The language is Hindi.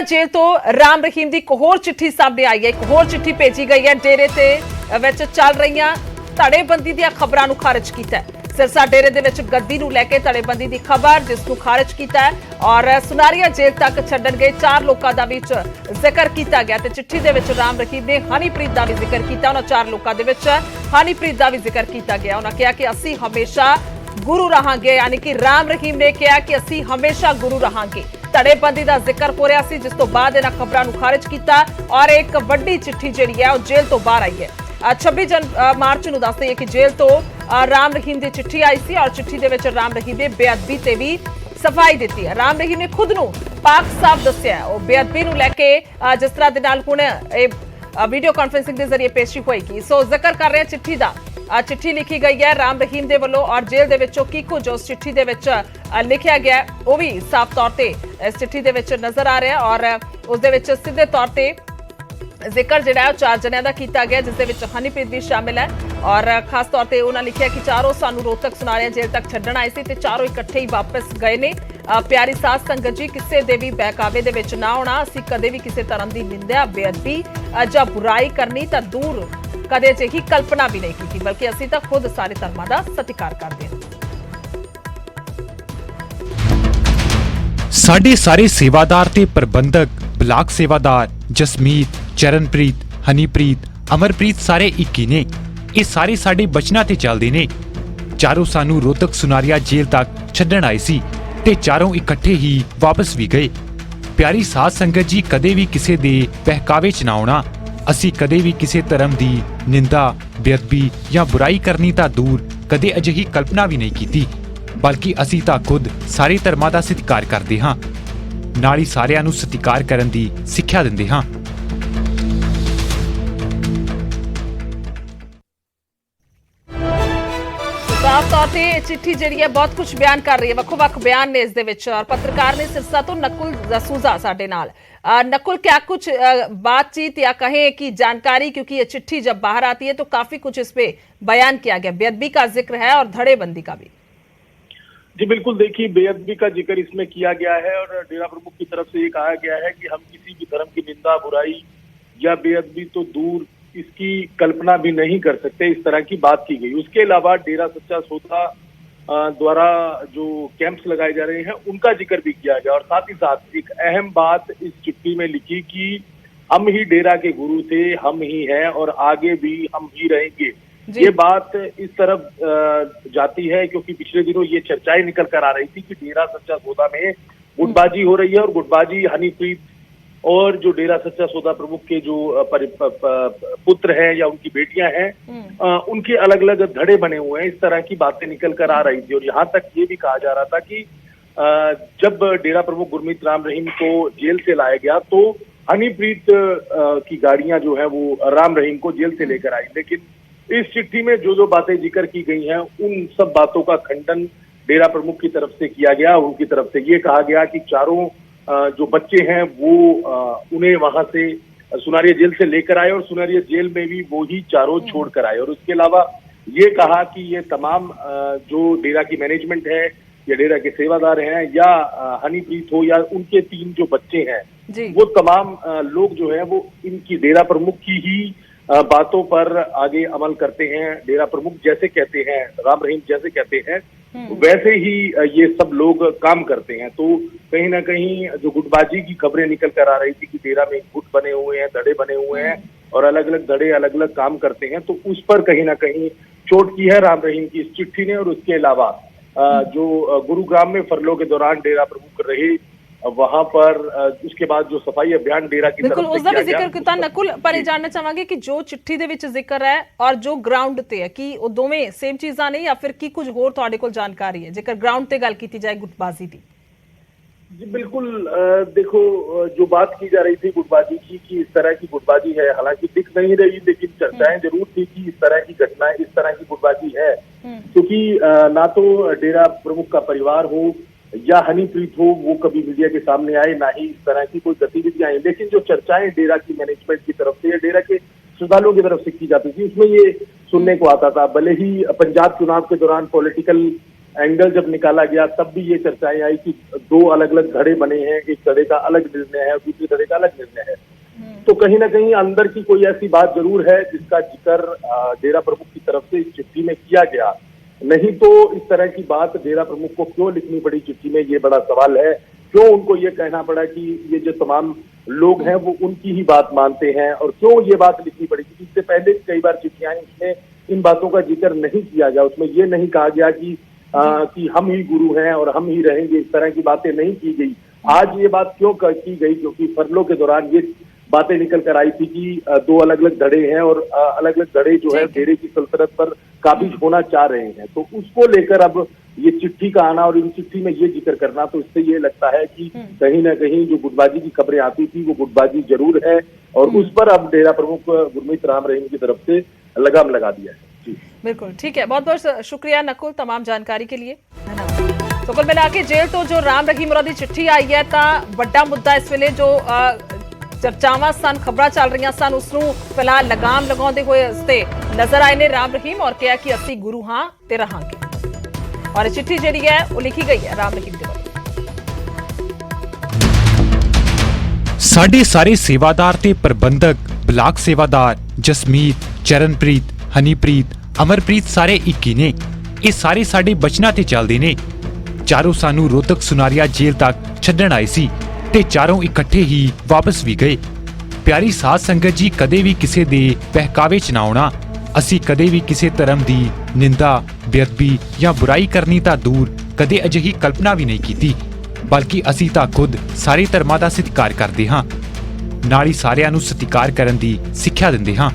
जेल तो राम रहीम की एक होर चिट्ठी सामने आई है। एक होर चिट्ठी भेजी गई है। डेरे ते विच चल रही धड़ेबंदी दी खबरां नूं खारिज कीता है। सिरसा डेरे दे विच गद्दी नूं लैके धड़ेबंदी की खबर जिसनूं खारिज कीता है और सुनारिया जेल तक छड्डण गए 4 लोगों का भी जिक्र किया गया। ते चिट्ठी दे विच राम रहीम ने हनीप्रीत का भी जिक्र किया। उन्हां 4 लोगों दे विच हनीप्रीत का भी जिक्र किया गया। उन्होंने कहा कि असीं हमेशा गुरु रहांगे, यानी कि राम रहीम ने कहा कि असीं हमेशा गुरु रहांगे। धड़ेबंदी का जिक्र हो रहा सी, जिस तो बाद इन्हां खबरां नूं खारिज किया और एक वड्डी चिट्ठी जिहड़ी है वो जेल तो बाहर आई है। 26 मार्च नूं दस दईए कि जेल तो राम रहीम की चिट्ठी आई सी और चिट्ठी दे विच राम रहीम ने बेअदबी ते भी सफाई दी है। राम रहीम ने खुद नूं पाक साफ दस्सिया है। बेअदबी नूं लैके जिस तरह दे नाल हुण वीडियो कॉन्फ्रेंसिंग के जरिए पेशी होएगी। सो जिक्र कर रहे हैं चिट्ठी का। चिट्ठी लिखी गई है राम रहीम दे वल्लों और जेल दे विचों की कुछ उस चिट्ठी दे विच लिखिया गया है वो भी साफ तौर पे इस चिट्ठी दे विच नजर आ रहा है और उस दे विच सीधे तौर पे जिक्र जिहड़ा है 4 जणियां दा कीता गया, जिस दे विच हनीप्रीत भी शामिल है और खास तौर पे उन्होंने लिखिया कि चारों सानू रोहतक सुनारिया जेल तक छड्डण आए सी ते चारों इकट्ठे ही वापस गए ने। प्यारी साध संगत जी, किसी दे भी बहकावे दे विच ना होना। असीं कदे भी किसी तरह की निंदा बेअदबी जां बुराई करनी तां दूर कदे अजिही कल्पना भी नहीं की, बल्कि असीं तां खुद सारे धर्मां दा सत्कार करदे हां। साडे सारे सेवादार ते प्रबंधक ब्लाक सेवादार जसमीत, चरणप्रीत, हनीप्रीत, अमरप्रीत सारे एक ही ने। ये सारे साडे बचना ते चलदे ने। चारों सानू रोहतक सुनारिया जेल तक छड्डण आए सी ते चारों इकट्ठे ही वापस भी गए। प्यारी साध संगत जी, कदे भी किसी दे बहकावे च ना आउणा। असी कदे भी किसी धर्म दी निंदा बेअदबी या बुराई करनी तां दूर कदे अजिही कल्पना भी नहीं कीती, बल्कि असी तां खुद सारे धर्मां दा सत्कार करदे हां, नाल ही सारिआं नूं सत्कार करन दी सिੱਖਿਆ दिंदे हां। साफ तौर पर चिट्ठी जी है बहुत कुछ बयान कर रही है, वक्-वक् बयान ने इस दे विच और पत्रकार ने सिरसा तो नकुल जसूजा साडे नाल। नकुल, क्या कुछ बातचीत या कहें कि जानकारी, क्योंकि ये चिट्ठी जब बाहर आती है तो काफी कुछ इस पे बयान किया गया, बेअदबी का जिक्र है और धड़ेबंदी का भी। जी बिल्कुल, देखिए बेअदबी का जिक्र इसमें किया गया है और डेरा प्रमुख की तरफ से ये कहा गया है कि हम किसी भी धर्म की निंदा बुराई या बेअदबी तो दूर इसकी कल्पना भी नहीं कर सकते, इस तरह की बात की गई। उसके अलावा डेरा सच्चा सौदा द्वारा जो कैंप्स लगाए जा रहे हैं उनका जिक्र भी किया गया और साथ ही साथ एक अहम बात इस चिट्ठी में लिखी कि हम ही डेरा के गुरु थे, हम ही हैं और आगे भी हम ही रहेंगे। ये बात इस तरफ जाती है क्योंकि पिछले दिनों ये चर्चाएं निकल कर आ रही थी कि डेरा सच्चा सौदा में गुटबाजी हो रही है और गुटबाजी हनीप्रीत और जो डेरा सच्चा सौदा प्रमुख के जो पुत्र हैं या उनकी बेटियां हैं उनके अलग अलग धड़े बने हुए हैं। इस तरह की बातें निकल कर आ रही थी और यहाँ तक ये भी कहा जा रहा था कि जब डेरा प्रमुख गुरमीत राम रहीम को जेल से लाया गया तो हनीप्रीत की गाड़ियां जो है वो राम रहीम को जेल से लेकर आई, लेकिन इस चिट्ठी में जो बातें जिक्र की गई हैं उन सब बातों का खंडन डेरा प्रमुख की तरफ से किया गया। उनकी तरफ से ये कहा गया कि चारों जो बच्चे हैं वो उन्हें वहां से सुनारिया जेल से लेकर आए और सुनारिया जेल में भी वो ही चारों छोड़ कर आए। और उसके अलावा ये कहा कि ये तमाम जो डेरा की मैनेजमेंट है या डेरा के सेवादार हैं या हनीप्रीत हो या उनके 3 जो बच्चे हैं वो तमाम लोग जो है वो इनकी डेरा प्रमुख की ही बातों पर आगे अमल करते हैं। डेरा प्रमुख जैसे कहते हैं, राम रहीम जैसे कहते हैं वैसे ही ये सब लोग काम करते हैं। तो कहीं ना कहीं जो गुटबाजी की खबरें निकल कर आ रही थी कि डेरा में गुट बने हुए हैं, धड़े बने हुए हैं और अलग अलग धड़े अलग अलग काम करते हैं, तो उस पर कहीं ना कहीं चोट की है राम रहीम की इस चिट्ठी ने। और उसके अलावा जो गुरुग्राम में फरलो के दौरान डेरा प्रमुख रहे वहां पर उसके बाद जो सफाई अभियान डेरा की तरफ से किया गया जिक्र किया। नकुल, पर जानना चाहांगे कि जो चिट्ठी दे विच जिक्र है और जो ग्राउंड ते है कि वो दोवें सेम चीज़ां नहीं या फिर की कुछ होर तुहाडे कोल जानकारी है जेकर ग्राउंड ते गल कीती जाए गुटबाजी दी? जी बिल्कुल, देखो जो बात की जा रही थी गुटबाजी की कि इस तरह की गुटबाजी है, हालांकि दिख नहीं रही लेकिन चर्चाएं जरूर थी कि इस तरह की घटनाएं, इस तरह की गुटबाजी है, क्योंकि ना तो डेरा प्रमुख का परिवार हो या हनीप्रीत हो वो कभी मीडिया के सामने आए, ना ही इस तरह की कोई गतिविधियां आई। लेकिन जो चर्चाएं डेरा की मैनेजमेंट की तरफ से या डेरा के श्रद्धालुओं की तरफ से की जाती थी उसमें ये सुनने को आता था, भले ही पंजाब चुनाव के दौरान पॉलिटिकल एंगल जब निकाला गया तब भी ये चर्चाएं आई कि दो अलग अलग धड़े बने हैं, एक धड़े का अलग निर्णय है, दूसरे धड़े का अलग निर्णय है। तो कहीं ना कहीं अंदर की कोई ऐसी बात जरूर है जिसका जिक्र डेरा प्रमुख की तरफ से इस चिट्ठी में किया गया। नहीं तो इस तरह की बात डेरा प्रमुख को क्यों लिखनी पड़ी चिट्ठी में, ये बड़ा सवाल है। क्यों उनको ये कहना पड़ा कि ये जो तमाम लोग हैं वो उनकी ही बात मानते हैं, और क्यों ये बात लिखनी पड़ी? क्योंकि इससे पहले कई बार चिट्ठियां आई, उसमें इन बातों का जिक्र नहीं किया गया। उसमें ये नहीं कहा गया कि हम ही गुरु हैं और हम ही रहेंगे, इस तरह की बातें नहीं की गई। आज ये बात क्यों की गई? क्योंकि फरलों के दौरान ये बातें निकल कर आई थी कि दो अलग अलग धड़े हैं और अलग अलग धड़े जो है डेरे की सल्तनत पर काबिज होना चाह रहे हैं। तो उसको लेकर अब ये चिट्ठी का आना और इन चिट्ठी में ये जिक्र करना, तो इससे ये लगता है कि कहीं ना कहीं जो गुटबाजी की खबरें आती थी वो गुटबाजी जरूर है, और उस पर अब डेरा प्रमुख गुरमीत राम रहीम की तरफ से लगाम लगा दिया है। जी बिल्कुल ठीक है, बहुत बहुत शुक्रिया नकुल तमाम जानकारी के लिए। तो कुल मिला के जेल तो जो राम रहीम होरां दी चिट्ठी आई है ਤਾਂ ਵੱਡਾ ਮੁੱਦਾ ਇਸ ਵੇਲੇ ਜੋ ਚਰਚਾਵਾਂ ਸਨ, ਖਬਰਾਂ ਚੱਲ ਰਹੀਆਂ ਸਨ, ਉਸ ਨੂੰ ਫਿਲਹਾਲ ਲਗਾਮ ਲਗਾਉਂਦੇ ਹੋਏ ਉਸ ਤੇ ਨਜ਼ਰ ਆਏ ਨੇ ਰਾਮ ਰਹੀਮ ਔਰ ਕਿਹਾ ਕਿ ਅਸੀਂ ਗੁਰੂ ਹਾਂ ਤੇ ਰਹਾਂਗੇ। ਔਰ चिट्ठी ਜਿਹੜੀ ਹੈ ਉਹ ਲਿਖੀ ਗਈ ਹੈ ਰਾਮ ਰਹੀਮ ਦੇ ਵੱਲੋਂ। ਸਾਡੇ ਸਾਰੇ ਸੇਵਾਦਾਰ ਤੇ ਪ੍ਰਬੰਧਕ, ਬਲਾਕ ਸੇਵਾਦਾਰ ਜਸਮੀਤ, ਚਰਨਪ੍ਰੀਤ, ਹਨੀਪ੍ਰੀਤ, ਅਮਰਪ੍ਰੀਤ ਸਾਰੇ ਇੱਕ ਹੀ ਨੇ। ਇਹ ਸਾਰੇ ਸਾਡੇ ਬਚਨਾਂ ਤੇ ਚੱਲਦੇ ਨੇ। ਚਾਰੋਂ ਸਾਨੂੰ ਰੋਹਤਕ ਸੁਨਾਰੀਆ ਜੇਲ੍ਹ ਤੱਕ ਛੱਡਣ ਆਏ ਸੀ ਤੇ ਚਾਰੋਂ ਇਕੱਠੇ ਹੀ ਵਾਪਸ ਵੀ ਗਏ। ਪਿਆਰੀ ਸਾਧ ਸੰਗਤ ਜੀ, ਕਦੇ ਵੀ ਕਿਸੇ ਦੇ ਬਹਿਕਾਵੇ 'ਚ ਨਾ ਆਉਣਾ। ਅਸੀਂ ਕਦੇ ਵੀ ਕਿਸੇ ਧਰਮ ਦੀ ਨਿੰਦਾ, ਬੇਅਦਬੀ ਜਾਂ ਬੁਰਾਈ ਕਰਨੀ ਤਾਂ ਦੂਰ, ਕਦੇ ਅਜਿਹੀ ਕਲਪਨਾ ਵੀ ਨਹੀਂ ਕੀਤੀ, ਬਲਕਿ ਅਸੀਂ ਤਾਂ ਖੁਦ ਸਾਰੇ ਧਰਮਾਂ ਦਾ ਸਤਿਕਾਰ ਕਰਦੇ ਹਾਂ, ਨਾਲ ਹੀ ਸਾਰਿਆਂ ਨੂੰ ਸਤਿਕਾਰ ਕਰਨ ਦੀ ਸਿੱਖਿਆ ਦਿੰਦੇ ਹਾਂ।